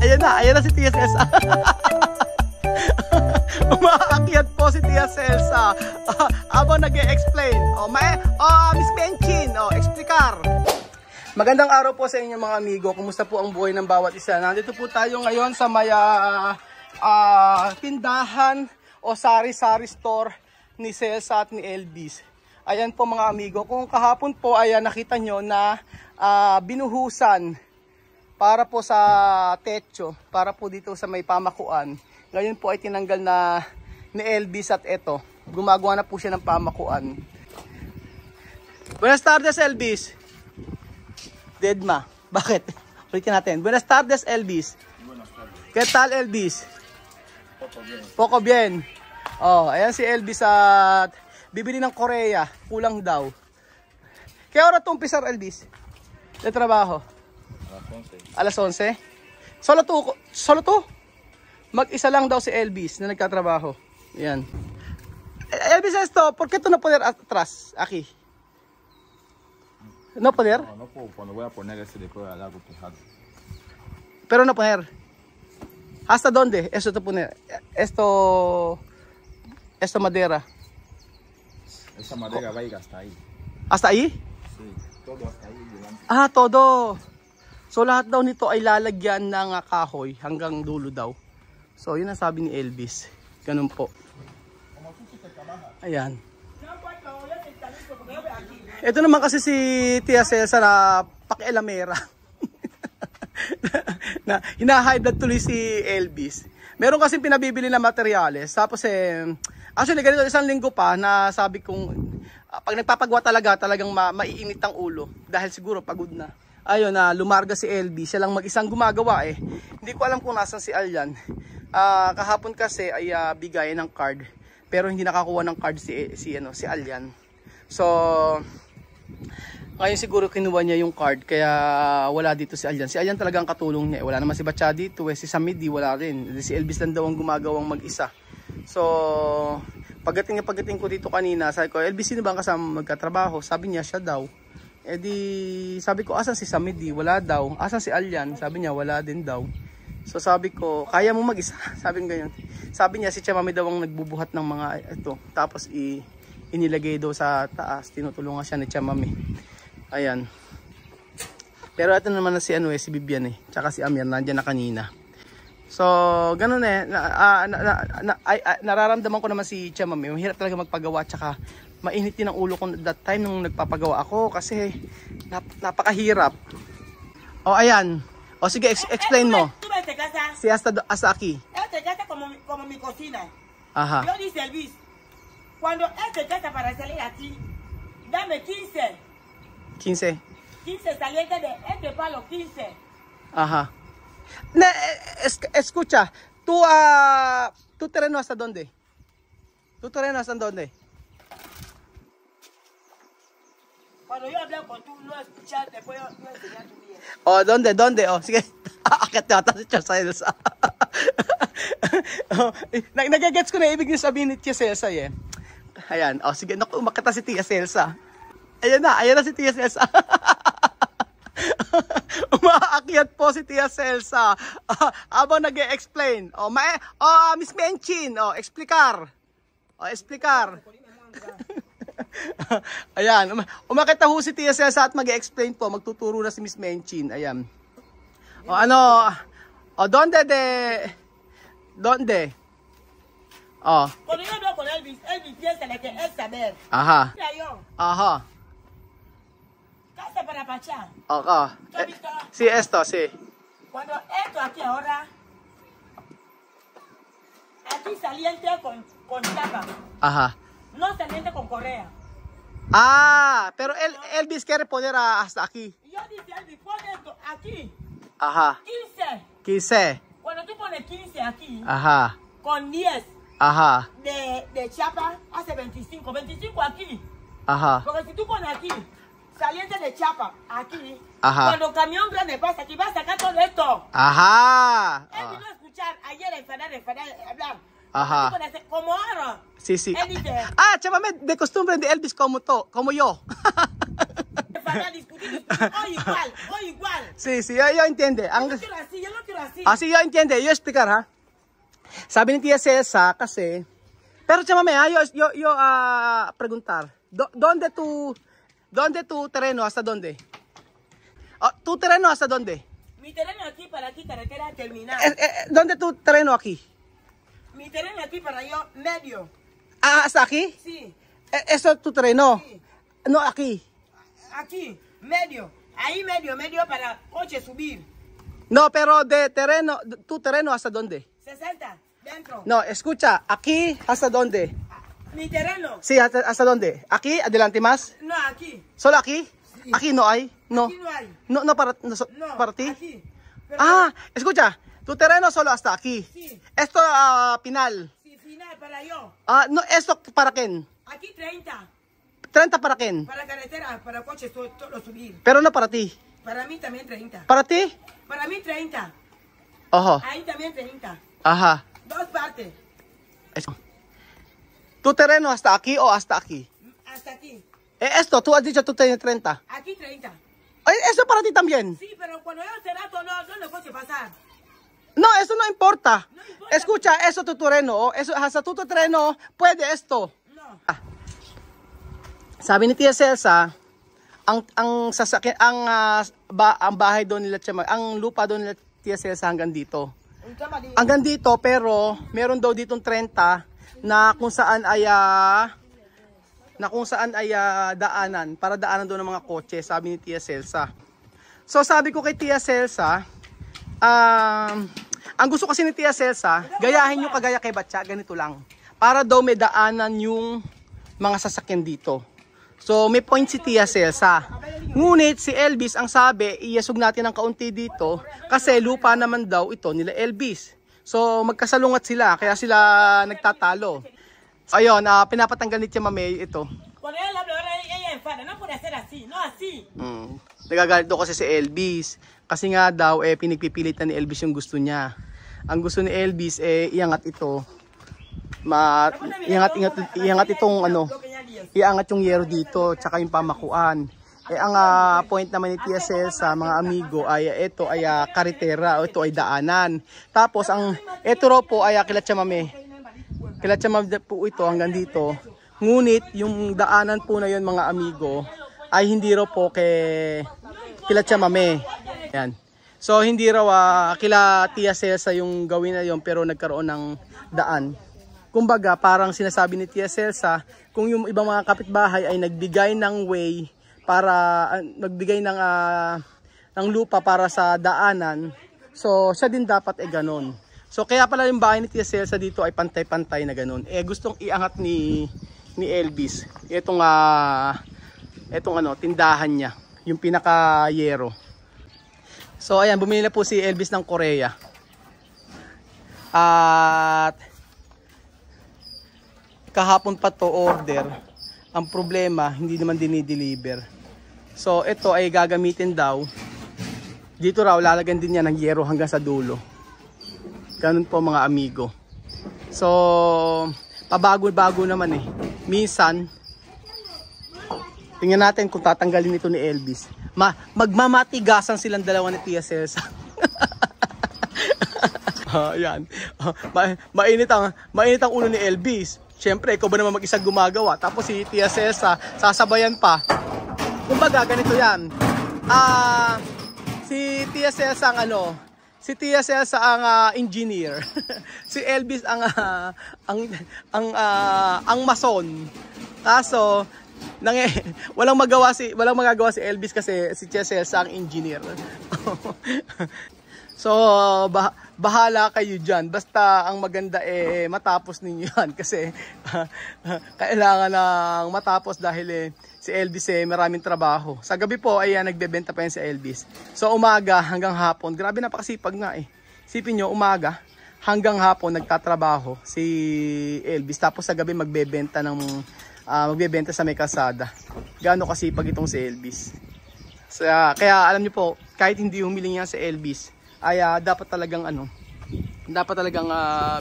Ayan na si Tia Celsa. Umaakyat po si Tia Celsa. Habang nag-e-explain. Miss Benchin, explicar. Magandang araw po sa inyo mga amigo. Kumusta po ang buhay ng bawat isa? Nandito po tayo ngayon sa may tindahan o sari-sari store ni Celsa at ni Elvis. Ayan po mga amigo. Kung kahapon po ay nakita nyo na binuhusan para po sa techo, para po dito sa may pamakuan. Ngayon po ay tinanggal na ni Elvis at eto, gumagawa na po siya ng pamakuan. Buenas tardes, Elvis. Deadma. Bakit? Ulitin natin. Buenas tardes, Elvis. Buenas tardes. ¿Qué tal, Elvis? Poco bien. Poco bien. Ayan si Elvis at bibili ng Korea. Kulang daw. Kaya oras itong pisar, Elvis? De trabajo? Alas 11. Solo to? Mag-isa lang daw si Elvis na nagtatrabaho. Ayan. Elvis, esto, ¿por qué tú no poner atrás? Aquí. ¿No poner? No puedo poner, voy a poner ese de cuero largo tejado. Pero no poner. ¿Hasta dónde? Esto te poner. Esto madera. Esa madera va a ir hasta ahí. Hasta ahí? Sí, todo hasta ahí. Delante. Todo. So lahat daw nito ay lalagyan ng kahoy hanggang dulo daw. So yun ang sabi ni Elvis. Ganun po. Ayan. Ito naman kasi si Tia Celsa na pakialamera. Na hina-high blood tuloy si Elvis. Meron kasi pinabibili na materyales. Tapos actually ganito isang linggo pa na sabi kong pag nagpapagawa talagang maiinit ang ulo. Dahil siguro pagod na. Ayun na lumarga si Elvis. Siya lang mag-isang gumagawa eh. Hindi ko alam kung nasan si Alyan. Kahapon kasi ay bigay ng card. Pero hindi nakakuha ng card si Alyan. So ngayon siguro kinuha niya yung card kaya wala dito si Alyan. Si Alyan talagang katulong niya. Wala naman si Batya dito. Si Samidi wala rin. Si Elvis lang daw ang gumagawang mag-isa. So pagdating ko dito kanina, sabi ko, Elvis, sino ba ang kasama magkatrabaho? Sabi niya, siya daw. Sabi ko, asan si Samidi? Wala daw. Asan si Alyan? Sabi niya, wala din daw. So sabi ko, kaya mo mag-isa? Sabi ko ganyan. Sabi niya, si Chamami daw ang nagbubuhat ng mga ito. Tapos inilagay daw sa taas. Tinutulungan siya ni Chamami. Ayan. Pero ito naman na si si Bibian tsaka si Amir nandiyan na kanina. So ganun nararamdaman ko naman si Chamami. Mahirap talaga magpagawa tsaka mainit din ang ulo ko that time nung nagpapagawa ako kasi napakahirap. Ayan. Sige, explain mo. Si hasta aquí. Esta casa como mi cocina. Ajá. Yo dice Elvis, cuando esta casa para salir aquí, dame 15. 15 salientes de este palo, 15. Ajá. Escucha, ¿tu terreno hasta dónde? ¿Tu terreno hasta dónde? Cuando yo hablo con tú, no escuchaste, después yo enseñar tu bien. ¿Dónde? Sige. Akit na ata si Tia Celsa. Nagagets ko na ibig niya sabihin ni Tia Celsa Ayan. Sige, naku, umakita si Tia Celsa. Ayan na si Tia Celsa. Umaakyat po si Tia Celsa. Habang nag-e-explain. Miss Benchin, explicar. Explicar. Ayan, umakit na ho si Tia Celsa at mag-e-explain po. Magtuturo na si Miss Benchin. Ayan. ¿Dónde? Cuando yo hablo con Elvis piensa que es saber. Ajá. Mira yo, Ajá. casa para Pachá. Okay. ¿Tú has visto? Sí, sí. Cuando esto aquí ahora, aquí saliente con chapa, Ajá. no saliente con correa. Pero Elvis quiere poner hasta aquí. Y yo dice Elvis, pon esto aquí, Ajá. 15. 15. Cuando tú pones 15 aquí, Ajá. con 10 Ajá. de chapa, hace 25 aquí. Ajá. Porque si tú pones aquí, saliente de chapa, aquí, Ajá. cuando el camión grande pasa aquí, va a sacar todo esto. Ajá. Él vino a escuchar ayer hablar. Ajá. Como ahora. Sí. Él dice, Chamame, de costumbre de Elvis como yo. andar discutiendo. O igual. Sí, yo entiende. Yo no quiero así. Así yo entiende. Yo explicar, ha? Sabi ni Tia Cesa kasi, pero chamame, yo preguntar. ¿Dónde tu terreno? ¿Hasta dónde? ¿Tu terreno hasta dónde? Mi terreno aquí para aquí, carretera terminal. ¿Dónde tu terreno aquí? Mi terreno aquí para yo, medio. ¿Hasta aquí? Sí. ¿Eso es tu terreno? Sí. No, aquí. Aquí, medio. Ahí medio para coche subir. No, pero de terreno, tu terreno hasta dónde? 60, dentro. No, escucha, aquí hasta dónde? Mi terreno. Sí, hasta dónde? ¿Aquí? ¿Adelante más? No, aquí. ¿Solo aquí? Sí. Aquí no hay. No. Aquí no hay. No para, No, para ti. aquí. Pero Escucha, tu terreno solo hasta aquí. Sí. Esto final. sí, final para yo. No, esto para quién? Aquí 30. 30 para quién? Para carretera, para coches, todo subir. Pero no para ti. Para mí también 30. ¿Para ti? Para mí 30. Ojo. Ahí también 30. Ajá. 2 partes. Eso. ¿Tu terreno hasta aquí o hasta aquí? Hasta aquí. Esto, tú has dicho tú tienes 30. Aquí 30. Eso para ti también. Sí, pero cuando yo cerrato no coche pasar. No, eso no importa. No importa. Escucha, eso tu terreno. Eso, hasta tu terreno puede esto. No. Sabi ni Tia Cesa, ang sasakyan, ang bahay doon nila, ang lupa doon nila Tia Cesa hanggang dito. Hanggang dito, pero meron daw ditong 30 na kung saan ay daanan, para daanan doon ng mga kotse, sabi ni Tia Celsa. So sabi ko kay Tia Celsa, ang gusto kasi ni Tia Celsa, gayahin yung kagaya kay Batya, ganito lang. Para daw may daanan yung mga sasakyan dito. So may point si Tia Celsa. Ngunit si Elvis ang sabi, iyasog natin ng kaunti dito kasi lupa naman daw ito nila Elvis. So magkasalungat sila, kaya sila nagtatalo. Ayun, pinapatanggal ni Tia Mamey ito. Cuando ella habla, ella enfada, no puede ser así, no así. Nagagalit daw kasi si Elvis. Kasi nga daw, pinagpipilitan ni Elvis yung gusto niya. Ang gusto ni Elvis, iangat ito. Iangat itong iangat yung yero dito, tsaka yung pamakuan. Ang point naman ni Tia Celsa, mga amigo, ay ito ay karitera, o ito ay daanan. Tapos, ito raw po ay kila Tia Mamey. Kila Tia Mamey po ito hanggang dito. Ngunit, yung daanan po na yun, mga amigo, ay hindi raw po kila Tia Mamey. Yan. So, hindi raw kila Tia Celsa yung gawin na yun, pero nagkaroon ng daan. Kumbaga, parang sinasabi ni Tia Celsa, kung yung ibang mga kapitbahay ay nagbigay ng way, para nagbigay ng lupa para sa daanan, so siya din dapat ganon. So kaya pala yung bahay ni Tia Celsa dito ay pantay-pantay na ganon. Gustong iangat ni Elvis itong tindahan niya, yung pinaka-yero. So ayan, bumili na po si Elvis ng Korea. At kahapon pa to order. Ang problema, hindi naman dinideliver. So, ito ay gagamitin daw. Dito raw, lalagyan din niya ng yero hanggang sa dulo. Ganun po mga amigo. So, pabago-bago naman eh. Minsan, tingnan natin kung tatanggalin ito ni Elvis. Magmamatigasan silang dalawa ni Tia Celsa. Yan. Mainit ang ulo ni Elvis. Siyempre, ikaw ba naman mag-isa gumagawa? Tapos si Tia Celsa, sasabayan pa. Kumbaga, ganito yan. Si Tia Celsa ang engineer. Si Elvis ang mason. Kaso, walang magagawa si Elvis kasi si Tia Celsa ang engineer. So, bahala kayo dyan. Basta ang maganda matapos ninyo yan. Kasi kailangan ng matapos dahil si Elvis maraming trabaho. Sa gabi po ay nagbebenta pa yan si Elvis. So, umaga hanggang hapon. Grabe, napakasipag nga eh. Sipin nyo, umaga hanggang hapon nagtatrabaho si Elvis. Tapos sa gabi magbebenta sa may kalsada. Gaano kasipag itong si Elvis. Kaya alam nyo po, kahit hindi humiling yan si Elvis, ay dapat talagang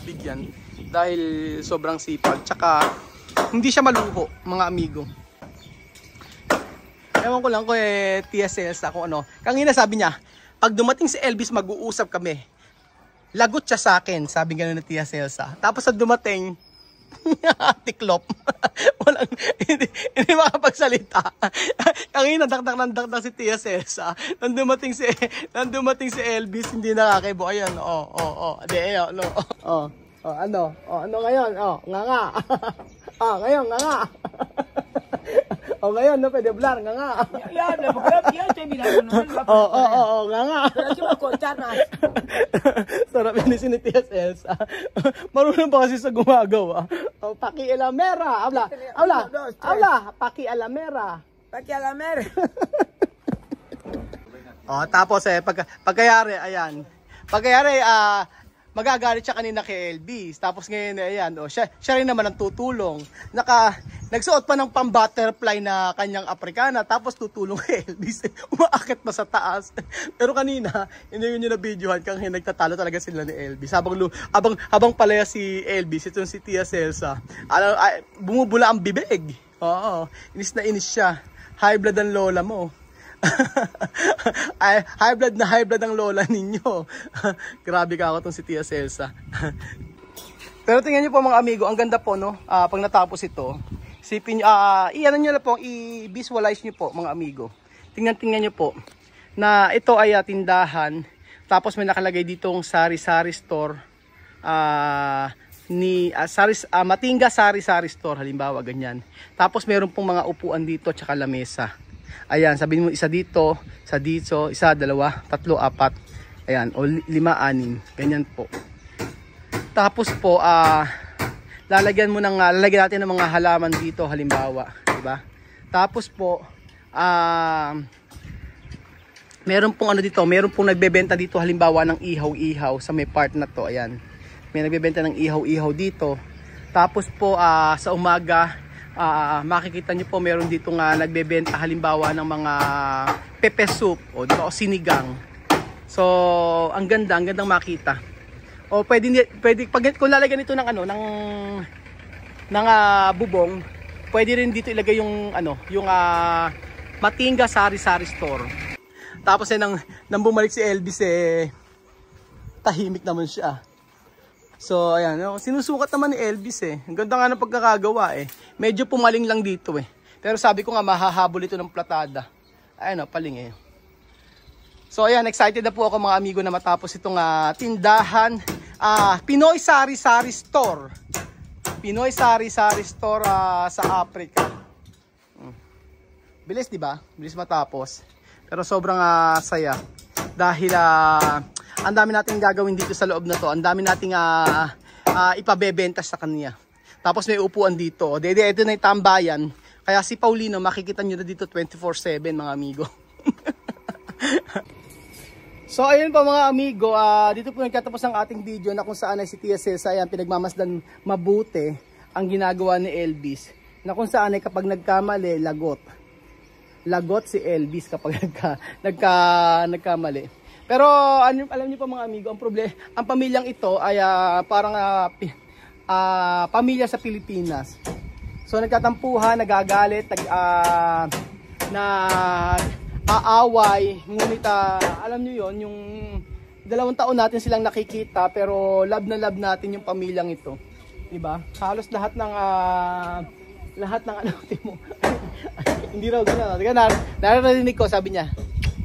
bigyan dahil sobrang sipag, tsaka hindi siya maluho mga amigo. Ewan ko lang kung Tia Celsa kung ano. Kanina sabi niya, pag dumating si Elvis, mag-uusap kami. Lagot siya sa akin, sabi gano'n ni Tia Celsa. Tapos sa dumating, tiklop. Walang, hindi makapagsalita. Kanina, dakdak si Tia Celsa. Nang dumating si Elvis, hindi nakakibo. Ayan, ano ngayon? Nga. Ngayon, nga. Ngayon, no, pwede blur, nga. Ya, ya estoy mirando, no me lo va a Nga. Pero hay que me cortar más. Sarap yun si Tia Celsa. Marunong pa kasi sa gumagawa. Pakialamera. Habla. Pakialamera. Pakialamera. Tapos pagkayari, ayan. Pagkayari, magagalit siya kanina kay Elvis. Tapos ngayon, ayan, siya rin naman ang tutulong. Nagsuot pa ng pang-butterfly na kanyang Africana. Tapos tutulong kay Elvis. Umaakit pa sa taas. Pero kanina, hindi yun yung na-videohan. Kaya nagtatalo talaga sila ni Elvis. Habang palaya si Elvis, itong si Tia Celsa, bumubula ang bibig. Oo, inis na inis siya. High blood ang lola mo. high blood ang lola ninyo. Grabe ka ako tong si Tia Celsa. Pero tingnan niyo po mga amigo, ang ganda po no. Pag natapos ito, sipin iano niyo na po, i-visualize niyo po mga amigo. Tingnan niyo po na ito ay tindahan. Tapos may nakalagay ditong sari-sari store. Matinga sari-sari store halimbawa ganyan. Tapos meron pong mga upuan dito at saka lamesa. Ayan, sabihin mo isa dito, isa, dalawa, tatlo, apat. Ayan, o 5, 6. Ganyan po. Tapos po, lalagyan natin ng mga halaman dito halimbawa, di ba? Tapos po, meron pong meron pong nagbebenta dito halimbawa ng ihaw-ihaw sa may part na to. Ayan. May nagbebenta ng ihaw-ihaw dito. Tapos po, sa umaga, makikita nyo po meron dito nga nagbebenta halimbawa ng mga pepe soup o sinigang. So ang gandang makita. O pwede kung lalagyan nito ng bubong, pwede rin dito ilagay yung Matinga sari-sari store. Tapos nang bumalik si Elvis tahimik naman siya. So, ayan. Sinusukat naman ni Elvis Ang ganda nga ng pagkakagawa Medyo pumaling lang dito Pero sabi ko nga, mahahabol ito ng platada. Ayan paling So, ayan. Excited na po ako mga amigo na matapos itong tindahan. Pinoy Sari-Sari Store. Pinoy Sari-Sari Store sa Africa. Bilis, di ba? Bilis matapos. Pero sobrang saya. Dahil ang dami nating gagawin dito sa loob na to. Ang dami nating ipabebenta sa kanya. Tapos may upuan dito. Ito na yung tambayan. Kaya si Paulino, makikita nyo na dito 24/7 mga amigo. So ayun pa mga amigo. Dito po nagtatapos ang ating video na kung saan ay si Tia Celsa pinagmamasdan mabuti ang ginagawa ni Elvis. Na kung saan ay kapag nagkamali, lagot si Elvis kapag nagkamali. Pero alam niyo pa mga amigo, ang pamilyang ito ay parang pamilya sa Pilipinas. So nagtatampuhan, nagagalit, aaway, ngunit alam niyo yon, yung 2 taon natin silang nakikita pero love na love natin yung pamilyang ito. 'Di ba? Halos lahat ng hindi raw gano'n. Narinig ko, sabi niya,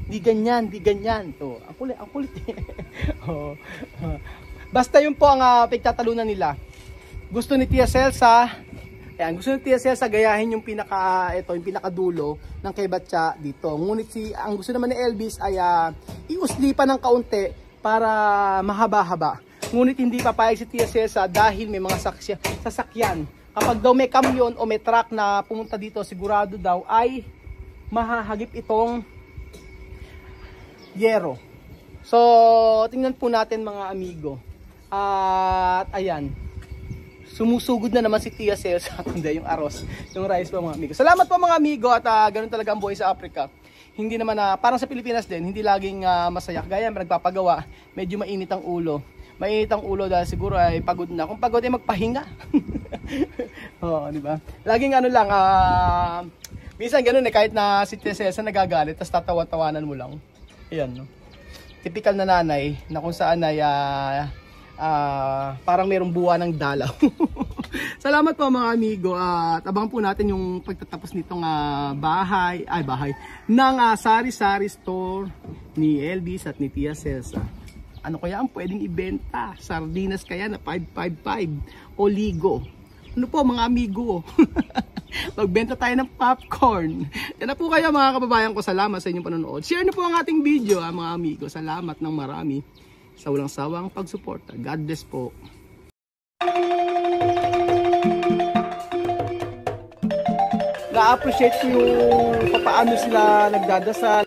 di ganyan. Ang kulit. Basta yun po ang pagtatalunan nila. Gusto ni Tia Celsa, gayahin yung pinakadulo ng kay Batya dito. Ngunit ang gusto naman ni Elvis ay iuslipan ng kaunti para mahaba-haba. Ngunit hindi papayag si Tia Celsa dahil may mga sasakyan. Kapag daw may kamyon o may truck na pumunta dito, sigurado daw ay mahahagip itong yero. So, tingnan po natin mga amigo. At ayan, sumusugod na naman si Tia Celsa. Hindi, yung arroz, yung rice po mga amigo. Salamat po mga amigo at ganun talaga ang buhay sa Africa. Hindi naman parang sa Pilipinas din, hindi laging masaya. Gaya nagpapagawa, medyo mainit ang ulo. Mainit ang ulo dahil siguro ay pagod na. Kung pagod ay magpahinga. Oo, di ba? Laging Minsan ganun eh, kahit na si Tia Cesa nagagalit, tapos tatawa-tawanan mo lang. Ayan, no? Typical na nanay, na kung saan ay parang mayroong buwa ng dalaw. Salamat po mga amigo, at abangan po natin yung pagtatapos nitong bahay ng sari-sari store ni Elvis at ni Tia Cesa. Ano kaya ang pwedeng ibenta? Sardinas kaya na 555 o ligo? Ano po mga amigo? Magbenta tayo ng popcorn. Yan na po kayo mga kababayan ko. Salamat sa inyong panonood. Share na po ang ating video mga amigo. Salamat ng marami sa walang sawang pagsuporta. God bless po. Na-appreciate ko yung paano sila nagdadasal.